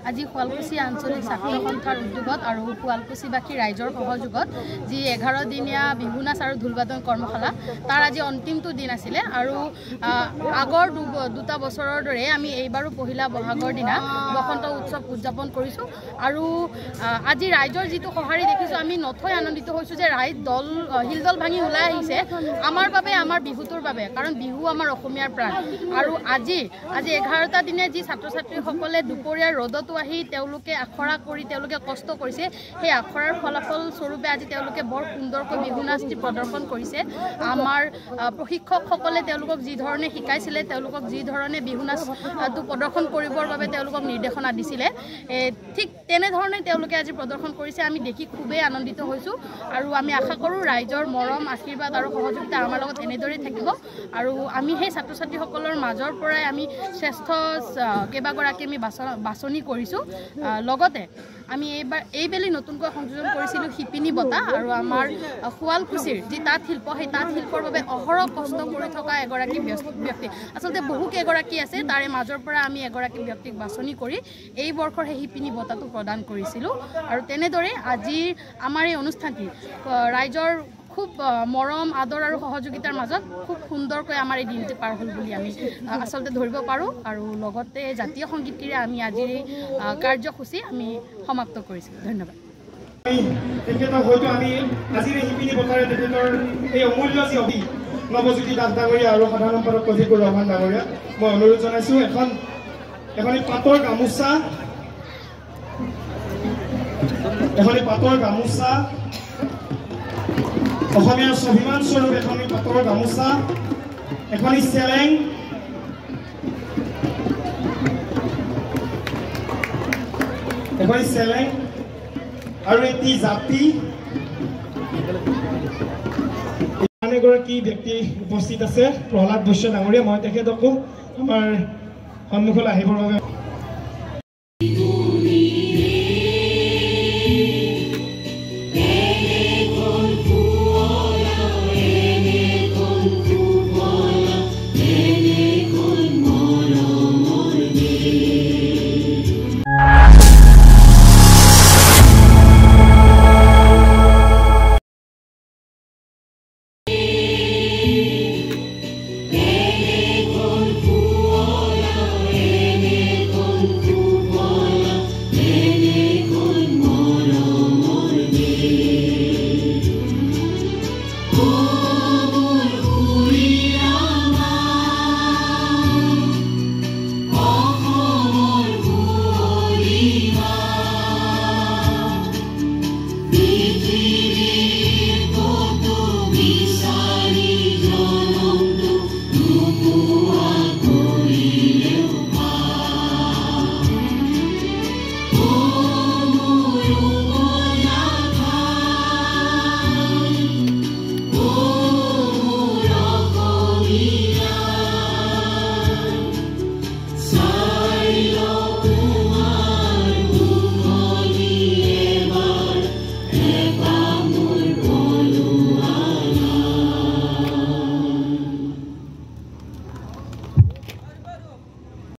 আজি শুৱালকুছি আঞ্চলিক ছাত্ৰ সন্থাৰ উদ্যোগত আৰু শুৱালকুছিবাসী ৰাইজৰ সহযোগত যি 11 দিনীয়া বিহু নাচ আৰু ঢোলবাদন কৰ্মশালা তাৰ আজি অন্তিমটো দিন আছিলে আৰু আগৰ দুটা বছৰৰ দৰে আমি এইবাৰো পহিলা বহাগৰ দিনা বসন্ত উৎসৱ উদযাপন কৰিছোঁ আৰু আজি ৰাইজৰ যিটো সঁহাৰি দেখিছোঁ আমি নথৈ আনন্দিত হৈছোঁ যে ৰাইজ হিলদল ভাঙি ওলাই আহিছে আমাৰ বাবে আমাৰ বিহুটোৰ বাবে কাৰণ বিহু আমাৰ অসমীয়াৰ প্ৰাণ আৰু আজি 11টা দিনে যি ছাত্ৰ ছাত্ৰীসকলে দুপৰীয়াৰ ৰ'দত আহি তেওঁলোকে আখৰা কৰি তেওঁলোকে কষ্ট কৰিছে সেই আখৰাৰ ফলাফল স্বৰূপে আজি তেওঁলোকে বৰ সুন্দৰকৈ বিহু নাচটি প্ৰদৰ্শন কৰিছে আমাৰ প্ৰশিক্ষকসকলে তেওঁলোকক যি ধৰণে শিকাইছিলে তেওঁলোকক যি ধৰণে বিহু নাচটো প্ৰদৰ্শন কৰিবৰ বাবে তেওঁলোকক নিৰ্দেশনা দিছিলে ঠিক তেনেধৰণে তেওঁলোকে আজি প্ৰদৰ্শন কৰিছে আমি দেখি খুবেই আনন্দিত হৈছোঁ আৰু আমি আশা কৰোঁ ৰাইজৰ মৰম আশীৰ্বাদ আৰু সহযোগিতা আমাৰ লগত এনেদৰেই থাকিব আৰু আমি সেই ছাত্ৰ ছাত্ৰীসকলৰ মাজৰ পৰাই আমি শ্ৰেষ্ঠ কেইবাগৰাকী আমি বাছনি কৰিছোঁ লগতে আমি এইবেলি নতুনকৈ সংযোজন কৰিছিলোঁ শিপিনী বঁটা আৰু আমাৰ শুৱালকুছিৰ যি তাঁত শিল্প সেই তাঁত শিল্পৰ বাবে অহৰহ কষ্ট কৰি থকা এগৰাকী ব্যক্তি আচলতে বহু কেইগৰাকী আছে তাৰে মাজৰ পৰা আমি এগৰাকী ব্যক্তিক বাছনি কৰি এই বৰ্ষৰ সেই শিপিনী বঁটাটো প্ৰদান কৰিছিলোঁ আৰু তেনেদৰে আজিৰ আমাৰ এই অনুষ্ঠানটি ৰাইজৰ খুব মৰম আদৰ আৰু সহযোগিতাৰ মাজত খুব সুন্দৰকৈ আমাৰ এই দিনটো পাৰ হ'ল বুলি আমি আচলতে ধৰিব পাৰোঁ আৰু লগতে জাতীয় সংগীতেৰে আমি আজিৰ এই কাৰ্যসূচী আমি সমাপ্ত কৰিছিলোঁ ধন্যবাদ তেখেতক হয়তো আমি আজিৰ এই শিপিনী বঁটাৰে তেখেতৰ এই অমূল্য যি অভি নৱজ্যোতি দাস ডাঙৰীয়া আৰু সাধাৰণ সম্পাদক কজিকুৰ ৰহমান ডাঙৰীয়া মই অনুৰোধ জনাইছোঁ এখন পাটৰ গামোচা অসমীয়াৰ স্বাভিমান স্বৰূপ এখন পাটৰ গামোচা এখনি চেলেং আৰু এটি জাপি এগৰাকী ব্যক্তি উপস্থিত আছে প্ৰহ্লাদ বৈশ্য ডাঙৰীয়া মই তেখেতকো আমাৰ সন্মুখলৈ আহিবৰ বাবে